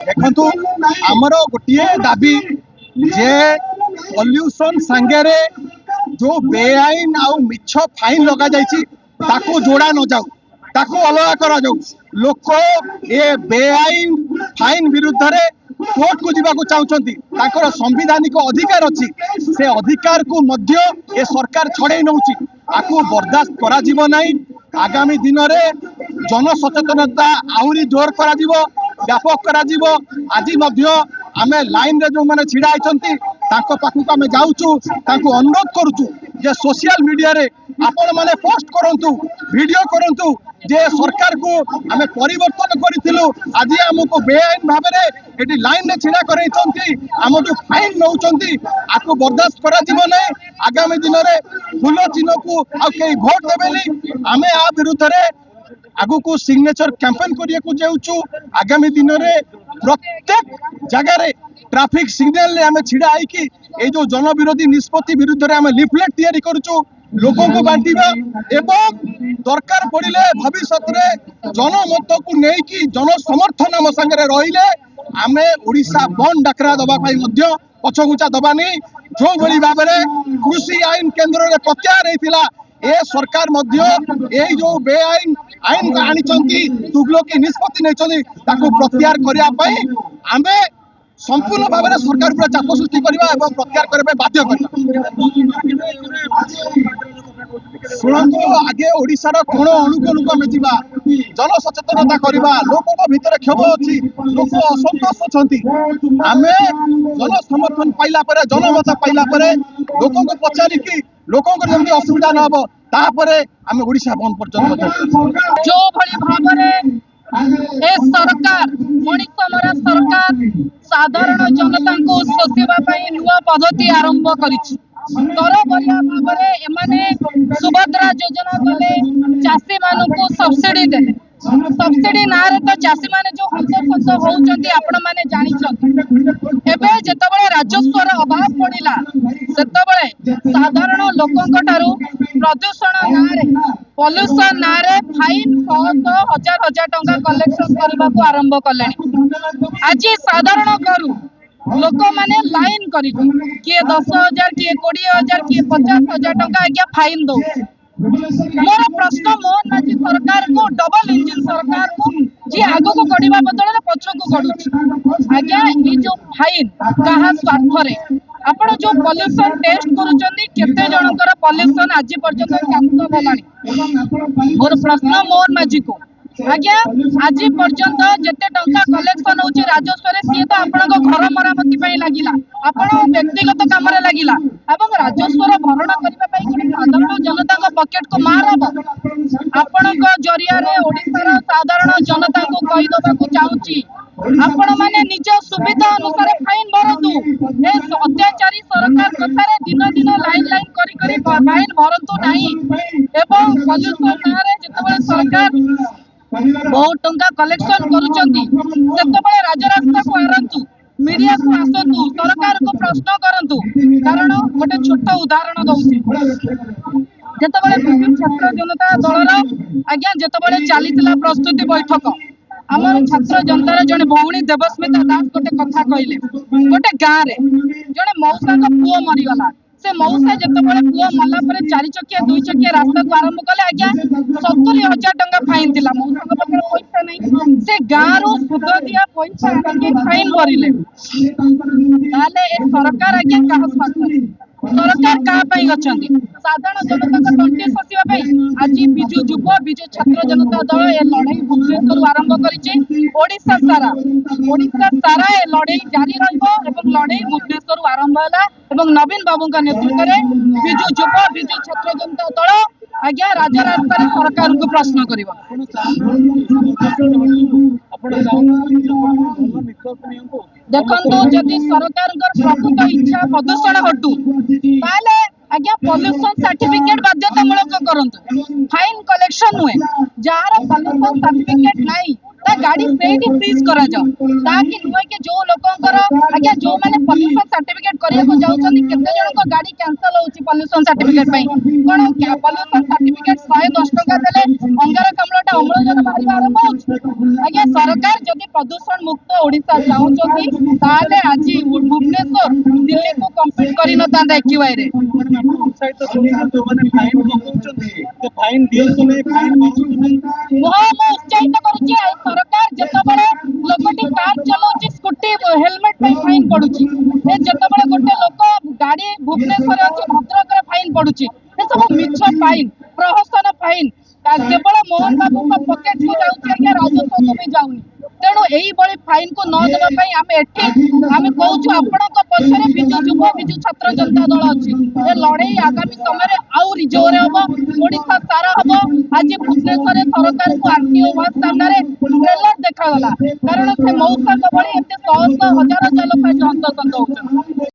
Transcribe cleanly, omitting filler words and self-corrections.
देखु आमर गोटे दाबी जे पॉल्यूशन सांगे जो बेआईन आउ मिछ फाइन लगा ताकू जोड़ा न जाऊ ताकू अलग करा जाऊ लोक ए बेआईन फाइन विरुद्ध रे कोर्ट को जीवा चाहते संविधानिक अधिकार अच्छी से अधिकार को मध्य ए सरकार छड़े नौची आकू बर्दाश्त करा जीवो नहीं। आगामी दिन में जन सचेतनता आहरी जोर करा जीवो व्यापक करा जीवो। आज आमे लाइन रे जो माने छिड़ा होती पाखक आम जाऊँ अनुरोध करुचु जे सोशल मीडिया रे आपण माने पोस्ट करंतु वीडियो करंतु जे सरकार को आमे परिवर्तन करिथिलु आज हमको बेआईन भाव में एटी लाइन रे छिड़ा करैछंती हमटु फाइन नौचंती आको बर्दाश्त करा जीवो नै। आगामी दिन रे फूल चिन्ह को आ के भोट देबेली आमे आ विरुद्ध रे आगु को सिग्नेचर कैंपेन करिया को जाउछु। आगामी दिन रे प्रत्येक जगह रे ट्रैफिक सिग्नल रे आमे छिड़ा आई कि ए जो जन विरोधी निष्पत्ति विरुद्ध रे आमे लिफलेट तैयारी करूछु लोकों को बांटिबा एवं दरकार पड़िले भविष्य रे जनमत को नहीं कि जन समर्थन आम संगे रहिले आमे ओडिशा बंद डाकरा दबा पाई मध्य पछगुचा दबानी जो भली भाव में कृषि आईन केंद्र रे प्रत्याहार हेतिला ए सरकार मध्य ए जो बेआईन आईन आनी तुगलकी निष्पत्ति नहीं प्रत्याहार करने आमे संपूर्ण भाव में सरकार पूरा चाप सृष्टि करवा और प्रत्याहार करने बाध्य शुणु आगे ओडिशार कोण अनुकूल आम जा जन सचेतनता करवा लोकों भितर क्षोभ अच्छी लोक असंतोष अच्छा आम जन समर्थन पाइला जनमत पाइला लोकों को पचारिकी लोकों जमी असुविधा न हो तापर आम ओडिशा बंद पर्यटन जो भली भाव में ए सरकार मणिष मरा सरकार साधारण जनता को शोषिबा नुआ पद्धति आरंभ करिछि। तरबरिया भाव में सुभद्रा योजना कले चाषी मानू सब्सिडी देले सब्सिडी ना तो चाषी माने जो हंसफंस होउचंती आपण माने जानिछंती एबे जेतबळे राजस्वर अभाव पड़िला सेतबळे साधारण लोकंक ठारू प्रदूषण नारे पॉल्यूशन नारे फाइन 100 हजार हजार टंका कलेक्शन करबा को आरंभ कलेनी। आज साधारण करू लोक माने लाइन करी किए 10,000 किए 20,000 किए 50,000 टंका आज्ञा फाइन दो। मोर प्रश्न मोहन माझी सरकार को डबल इंजिन सरकार को जी आगो को गड़िबा बदल पछ को गड़ुछ आज्ञा ये जो फाइन कहा स्वार्थ रे आपण जो पॉल्यूशन टेस्ट करूचंदी केते जनकर पॉल्यूशन आज पर्यंत शांत भलानी। मोर प्रश्न मोहन माझी को आज्ञा आज पर्यंत जेते टंका कलेक्शन होची राजस्व रे सी तो आपन घर मरामती पई लागिला आपन व्यक्तिगत काम रे लागिला एवं राजस्व रो भरण करबा पई कोन साधारण जनता को पॉकेट को मार हबो आपन को जरिया रे ओडिसा रो साधारण जनता को कहि दबा को चाहूची आपण माने निज सुविधा अनुसार फाइन भरतु ए अत्याचारी सरकार कथारे दिन दिन लाइन लाइन करी करी फाइन भरतु नाही एवं पॉल्यूशन नारे जेतबे सरकार बहुत टंका कलेक्शन करूचंती सेतबे राजरास्ता को आरंतु मीडिया को आसतु सरकार को प्रश्न करंतु कारण गोटे छोट उदाहरण दउछि जेतबे विजु छात्र जनता दलर आज्ञा जेतबे चलीतिला प्रस्तुति बैठक आमर छात्र जनता जने भौणी देवस्मिता दास गोटे कथा कहले गोटे गाँव रे जने मौसा का पुओ मरीगला से मौसा जेतबे पुओ मल्ला परे 4 चकिया 2 चकिया रास्ता को आरंभ कले आज्ञा 70,000 टंका फाइन दिला मौसा का पाखरे पैसा नहीं से गाँव रो सुध दिया पैसा आके फाइन भरिले ताले ए सरकार आज्ञा कहा स्वार्थ सरकार कहा पई अछंती साधारण जनता का तंटे फसिबा पई आज बिजु युव बिजु छात्र जनता दल ए लड़ाई भुवनेश्वर आरंभ करिछि ओडिसा सारा ए लड़ाई जारी रहइबो एवं लड़ाई भुवनेश्वर आरंभ होला एवं नवीन बाबू का नेतृत्व में बिजु युव बिजु छात्र जनता दल आज्ञा राजरास्ता सरकार को प्रश्न करिबो। देखो जदि सरकार प्रकृत इच्छा प्रदूषण हटू ताले आज्ञा पॉल्यूशन सर्टिफिकेट बाध्यतामूलक करंतु फाइन कलेक्शन हुए जार पॉल्यूशन सर्टिफिकेट नहीं ता गाड़ी सेठी फ्रीज करा जाओ ताकि नुहे के जो लोकंकर आज्ञा जो माने पॉल्यूशन सर्टिफिकेट करिया को जाउछन केते जण को गाड़ी कैंसिल होउची पॉल्यूशन सर्टिफिकेट पई कोन पॉल्यूशन सर्टिफिकेट 110 टका देले अंगारकाम्लटा अम्लजान बाहरी आरंभ होउची आज्ञा सरकार जदि प्रदूषण मुक्त ओडिसा चाहुचोती ताले आज भुवनेश्वर दिल्ली को कंपीट करि न तांदा एक्यूआई रे उत्साहित जो माने फाइन पकाउछन्ती तो फाइन दियंतु नै फाइन मागुछन्ती मो उत्साहित करूची सरकार जतबळे लोकटी कार चलाउची स्कूटी हेलमेट पे फाइन पडुची ए जतबळे गोटे लोक गाड़ी भुवनेश्वर अछि भद्रक रे फाइन पडुची ए सब मिछ फाइन प्रहसन फाइन केवल मोहन बाबू को पॉकेट को जाउची आज्ञा राजस्व को भी जाउनी तेणु यही बड़ी फाइन को न देबा पई आमे एठी आमे कहूछु आपणक पछरे बिजु युव बिजु छात्र जनता दल अछि ए लड़ाई आगामी समय रे आउरी जोरे हबो ओडिसा सारा हबो आज भुवनेश्वर सरकार को आरटीओ बस सामने रे ट्रेलर देखा गला कारण से मौसा को बड़ी एते 100 हजार हजार लोक आज हंतसंत होउछन।